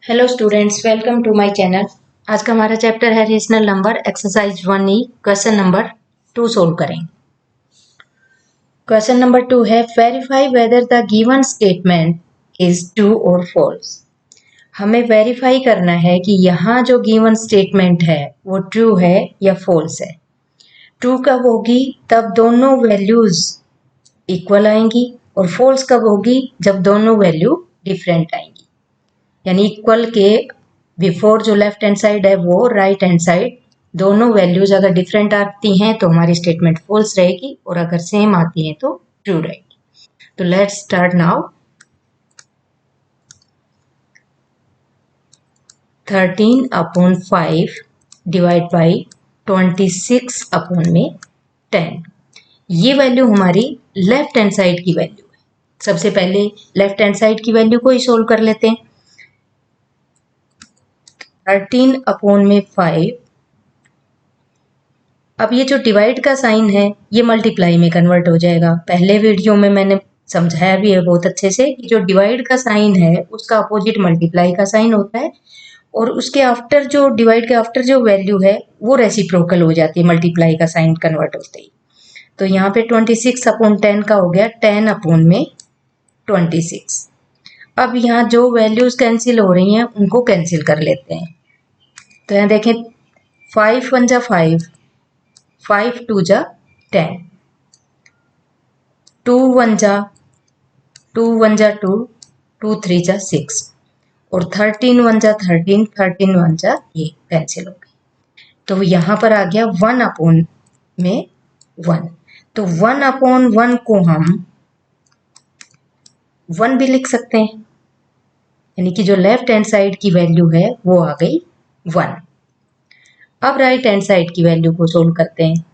Hello students, welcome to my channel. आज का हमारा चैप्टर है rational number, exercise 1E, question number 2 solve करेंगे। क्वेश्चन नंबर 2 है verify whether the given statement is true और false. हमें वेरीफाई करना है कि यहाँ जो गिवन स्टेटमेंट है वो ट्रू है या फॉल्स है। ट्रू कब होगी? तब दोनों वैल्यूज इक्वल आएंगी, और फॉल्स कब होगी? जब दोनों वैल्यू डिफरेंट आएंगी। यानी इक्वल के बिफोर जो लेफ्ट हैंड साइड है वो राइट हैंड साइड, दोनों वैल्यूज अगर डिफरेंट आती हैं तो हमारी स्टेटमेंट फॉल्स रहेगी, और अगर सेम आती हैं तो ट्रू रहेगी। तो let's start now. 13/5 divide by 26/10। ये वैल्यू हमारी लेफ्ट हैंड साइड की वैल्यू है। सबसे पहले लेफ्ट हैंड साइड की वैल्यू को ही सोल्व कर लेते हैं। 13/5। अब ये जो डिवाइड का साइन है ये मल्टीप्लाई में कन्वर्ट हो जाएगा। पहले वीडियो में मैंने समझाया भी है बहुत अच्छे से कि जो डिवाइड का साइन है उसका अपोजिट मल्टीप्लाई का साइन होता है, और उसके आफ्टर जो डिवाइड के आफ्टर जो वैल्यू है वो रेसिप्रोकल हो जाती है मल्टीप्लाई का साइन कन्वर्ट होते ही। तो यहाँ पे 26/10 का हो गया 10/26। अब यहाँ जो वैल्यूज कैंसिल हो रही हैं उनको कैंसिल कर लेते हैं। तो यहाँ देखें 5 1 जा 5, 5 2 जा 10, 2 1 जा 2 1 जा 2, 2 3 जा 6, और 13 1 जा 13, 13 1 जा ये कैंसिल हो गई। तो यहाँ पर आ गया 1/1। तो 1/1 को हम 1 भी लिख सकते हैं, यानी कि जो लेफ्ट हैंड साइड की वैल्यू है वो आ गई 1। अब राइट हैंड साइड की वैल्यू को सोल्व करते हैं।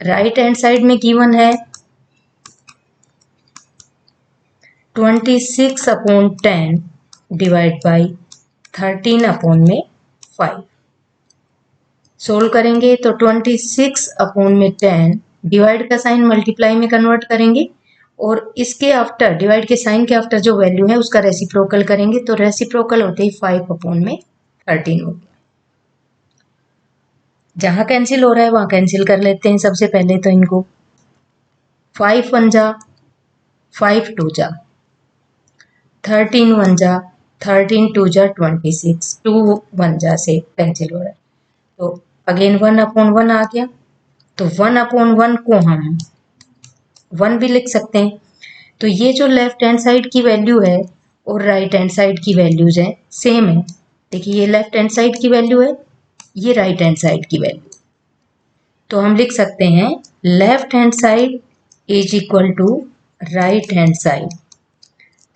राइट हैंड साइड में गिवन है 26/10 डिवाइड बाई 13/5। सोल्व करेंगे तो 26/10 डिवाइड का साइन मल्टीप्लाई में कन्वर्ट करेंगे, और इसके आफ्टर डिवाइड के साइन के आफ्टर जो वैल्यू है उसका रेसिप्रोकल करेंगे, तो रेसिप्रोकल होते ही 5/13 हो गया। जहां कैंसिल हो रहा है वहां कैंसिल कर लेते हैं सबसे पहले तो इनको। 5 1 जा 5 2 जा, 13 1 जा 13 2 जा 26, 2 1 जा से कैंसिल हो रहा है, तो अगेन 1/1 आ गया। तो 1/1 को हम 1 भी लिख सकते हैं। तो ये जो लेफ्ट हैंड साइड की वैल्यू है और राइट हैंड साइड की वैल्यूज है सेम है। देखिए ये लेफ्ट हैंड साइड की वैल्यू है, ये राइट हैंड साइड की वैल्यू। तो हम लिख सकते हैं left hand side is equal to right hand side.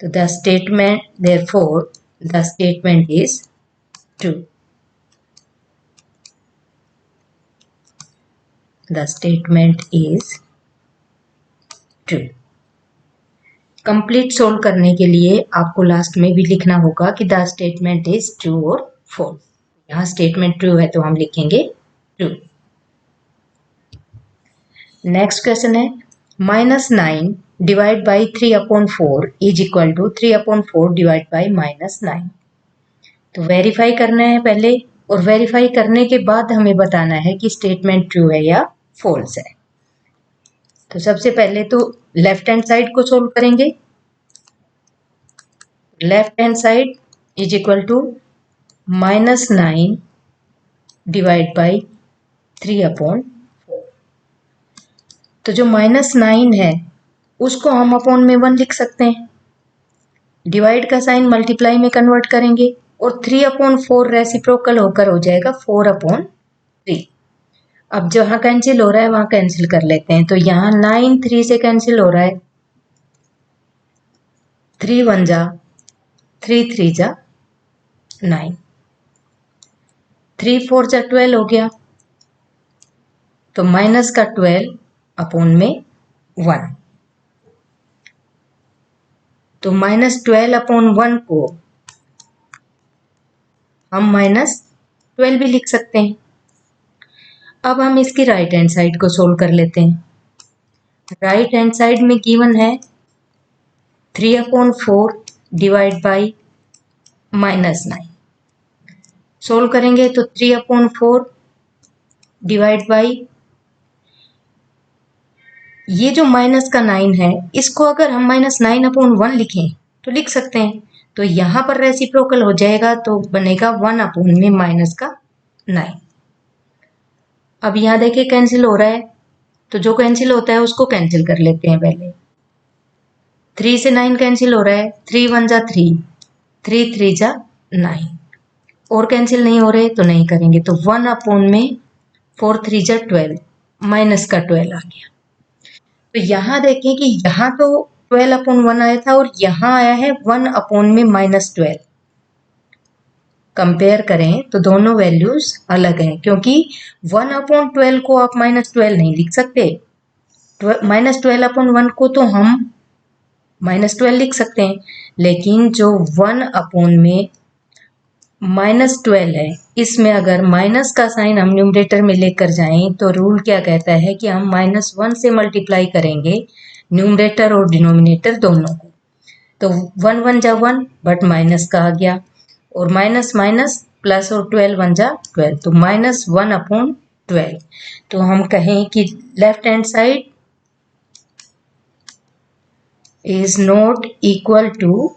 तो the statement therefore the statement is true. The statement is true. Complete solve करने के लिए आपको लास्ट में भी लिखना होगा कि द स्टेटमेंट इज ट्रू और फॉल्स। यहाँ स्टेटमेंट ट्रू है तो हम लिखेंगे ट्रू। नेक्स्ट क्वेश्चन है -9 divide by 3/4 is equal to 3/4 divide by -9। तो वेरीफाई करना है पहले, और वेरीफाई करने के बाद हमें बताना है कि स्टेटमेंट ट्रू है या फॉल्स है। तो सबसे पहले तो लेफ्ट हैंड साइड को सोल्व करेंगे। Left hand side is equal to -9 divide by 3/4। तो जो -9 है उसको हम अपॉन में 1 लिख सकते हैं। डिवाइड का साइन मल्टीप्लाई में कन्वर्ट करेंगे, और 3/4 रेसिप्रोकल होकर हो जाएगा 4/3। अब जहां कैंसिल हो रहा है वहां कैंसिल कर लेते हैं। तो यहाँ 9 3 से कैंसिल हो रहा है, 3 1 जा 3 3 जा 9, 3 4 जा 12 हो गया। तो माइनस का 12 अपॉन में 1। तो -12/1 को हम -12 भी लिख सकते हैं। अब हम इसकी राइट हैंड साइड को सोल्व कर लेते हैं। राइट हैंड साइड में गिवन है 3/4 डिवाइड बाई -9। सोल्व करेंगे तो 3/4 डिवाइड बाई ये जो माइनस का 9 है, इसको अगर हम -9/1 लिखें तो लिख सकते हैं। तो यहाँ पर रेसिप्रोकल हो जाएगा तो बनेगा 1 में माइनस का 9। अब यहाँ देखिए कैंसिल हो रहा है, तो जो कैंसिल होता है उसको कैंसिल कर लेते हैं पहले। 3 से 9 कैंसिल हो रहा है, 3 1 जा 3, 3 3 जा 9, और कैंसिल नहीं हो रहे तो नहीं करेंगे। तो 1 में 4 3 जा 12, माइनस का 12 आ गया। तो यहाँ देखें कि यहाँ तो 12/1 आया था और यहाँ आया है 1 में -12। कंपेयर करें तो दोनों वैल्यूज अलग हैं, क्योंकि 1/12 को आप -12 नहीं लिख सकते। -12/1 को तो हम -12 लिख सकते हैं, लेकिन जो 1 में -12 है, इसमें अगर माइनस का साइन हम न्यूमरेटर में लेकर जाएं तो रूल क्या कहता है कि हम -1 से मल्टीप्लाई करेंगे न्यूमरेटर और डिनोमिनेटर दोनों को। तो 1 1 जा 1, बट माइनस का आ गया, और माइनस माइनस प्लस, और 12 1 जा 12, तो -1/12। तो हम कहें कि left hand side is not equal to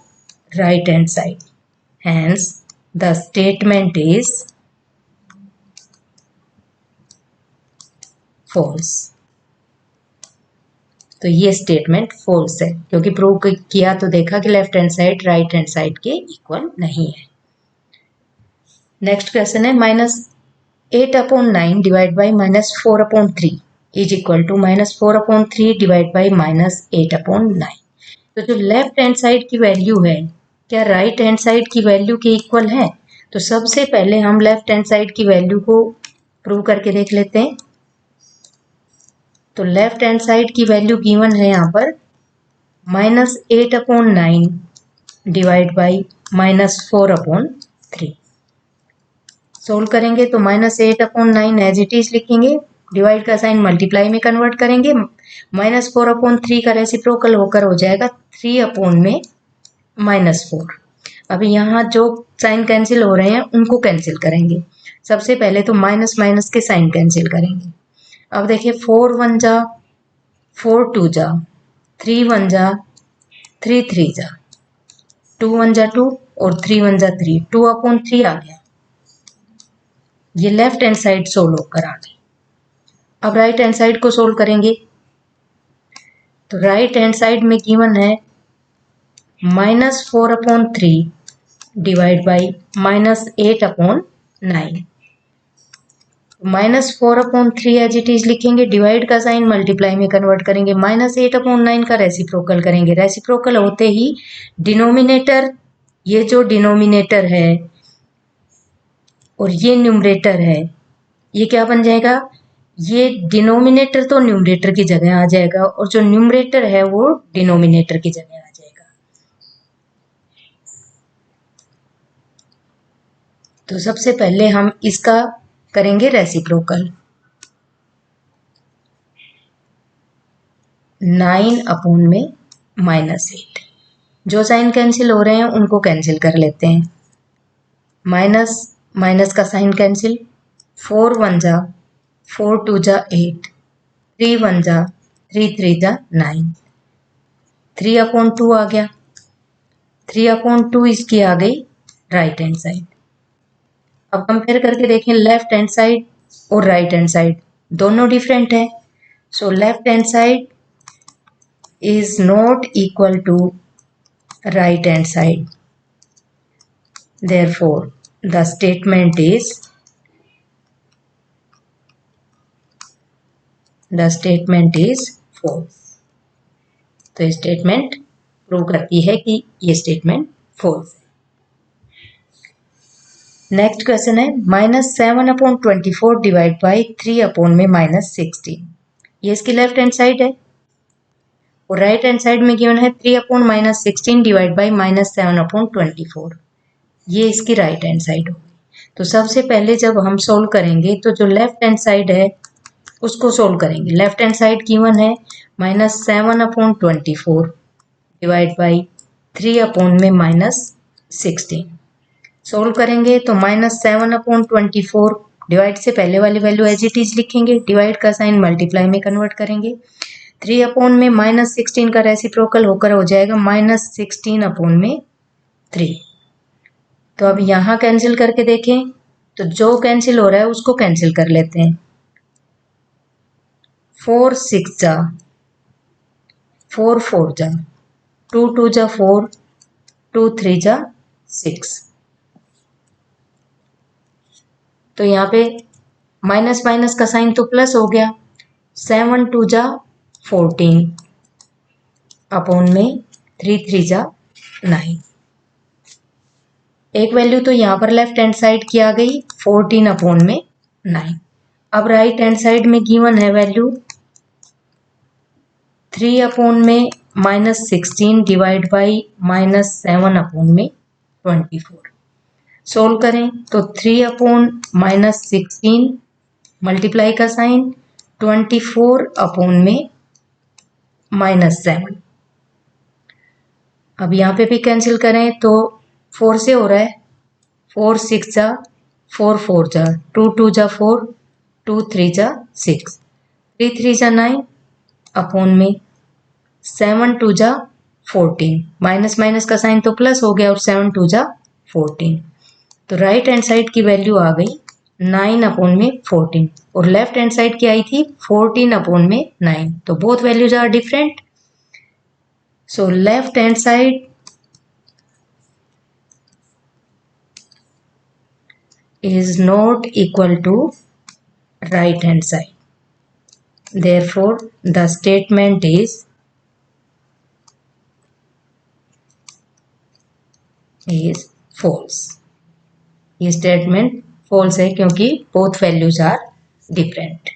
right hand side, hence the statement is false। तो ये स्टेटमेंट फॉल्स है, क्योंकि प्रूव किया तो देखा कि left hand side right hand side के इक्वल नहीं है। नेक्स्ट क्वेश्चन है -8/9 divide by -4/3 is equal to -4/3 divide by -8/9। तो जो लेफ्ट हैंड साइड की वैल्यू है, क्या राइट हैंड साइड की वैल्यू के इक्वल है? तो सबसे पहले हम लेफ्ट हैंड साइड की वैल्यू को प्रूव करके देख लेते हैं। तो लेफ्ट हैंड साइड की वैल्यू गिवन है यहाँ पर -8/9 डिवाइड बाई -4/3। सोल्व करेंगे तो -8/9 एज इट इज लिखेंगे, डिवाइड का साइन मल्टीप्लाई में कन्वर्ट करेंगे, -4/3 का रेसिप्रोकल होकर हो जाएगा 3 में -4। अभी यहाँ जो साइन कैंसिल हो रहे हैं उनको कैंसिल करेंगे। सबसे पहले तो माइनस माइनस के साइन कैंसिल करेंगे। अब देखिए 4 1 जा 4 2 जा, 3 1 जा 3 3 जा, 2 1 जा 2, और 3 1 जा 3, 2/3 आ गया। ये लेफ्ट हैंड साइड सोल्व होकर आ गई। अब राइट हैंड साइड को सोल्व करेंगे। तो राइट हैंड साइड में गिवन है -4/3 divide by -8/9। -4/3 as it is लिखेंगे, डिवाइड का साइन मल्टीप्लाई में कन्वर्ट करेंगे, -8/9 का रेसिप्रोकल करेंगे। रेसिप्रोकल होते ही डिनोमिनेटर, ये जो डिनोमिनेटर है और ये न्यूमरेटर है, ये क्या बन जाएगा? ये डिनोमिनेटर तो न्यूमरेटर की जगह आ जाएगा, और जो न्यूमरेटर है वो डिनोमिनेटर की जगह आ जाएगा। तो सबसे पहले हम इसका करेंगे रेसिप्रोकल। 9 में -8, जो साइन कैंसिल हो रहे हैं उनको कैंसिल कर लेते हैं। माइनस माइनस का साइन कैंसिल, 4 1 जा 4 2 जा 8, 3 1 जा 3 3 जा 9, 3/2 आ गया। 3/2 इसकी आ गई राइट हैंड साइड। अब कंपेयर करके देखें, लेफ्ट हैंड साइड और राइट हैंड साइड दोनों डिफरेंट है। So left hand side is not equal to right hand side, therefore the statement is false। तो स्टेटमेंट प्रूव करती है कि ये स्टेटमेंट false है। नेक्स्ट क्वेश्चन है -7/24 डिवाइड बाई 3 में -16। ये इसकी लेफ्ट हैंड साइड है, और राइट हैंड साइड में गिवन है 3 -16 डिवाइड बाई -7/24। ये इसकी राइट हैंड साइड होगी। तो सबसे पहले जब हम सोल्व करेंगे तो जो लेफ्ट हैंड साइड है उसको सोल्व करेंगे। लेफ्ट हैंड साइड गिवन है -7/24 डिवाइड बाई 3 अपॉन में -16। सोल्व करेंगे तो -7/24 डिवाइड से पहले वाली वैल्यू एज इट इज लिखेंगे, डिवाइड का साइन मल्टीप्लाई में कन्वर्ट करेंगे। 3 अपॉन में -16 का रेसिप्रोकल होकर हो जाएगा -16/3। तो अब यहाँ कैंसिल करके देखें तो जो कैंसिल हो रहा है उसको कैंसिल कर लेते हैं। 4 6 जा, 4 4 जा, 2 2 जा 4, 2 3 जा 6। तो यहाँ पे माइनस माइनस का साइन तो प्लस हो गया। 7 2 जा 14 अपॉन में 3 3 जा 9। एक वैल्यू तो यहाँ पर लेफ्ट हैंड साइड की आ गई 14 अपॉन में 9। अब राइट हैंड साइड में गिवन है वैल्यू 3 अपॉन में -16 डिवाइड बाई -7 अपॉन में 24। सोल्व करें तो 3 अपॉन -16 मल्टीप्लाई का साइन 24 अपॉन में -7। अब यहाँ पे भी कैंसिल करें तो 4 से हो रहा है, 4 6 जा, 4 4 जा, 2 2 जा 4, 2 3 जा 6, 3 3 जा 9 अपॉन में 7 2 जा 14। माइनस माइनस का साइन तो प्लस हो गया और 7 2 जा 14। तो राइट हैंड साइड की वैल्यू आ गई 9 अपॉन में 14 और लेफ्ट हैंड साइड की आई थी 14 अपॉन में 9। तो both values are different. So left hand side is not equal to right hand side. Therefore, the statement is false. ये स्टेटमेंट false है क्योंकि both values are different.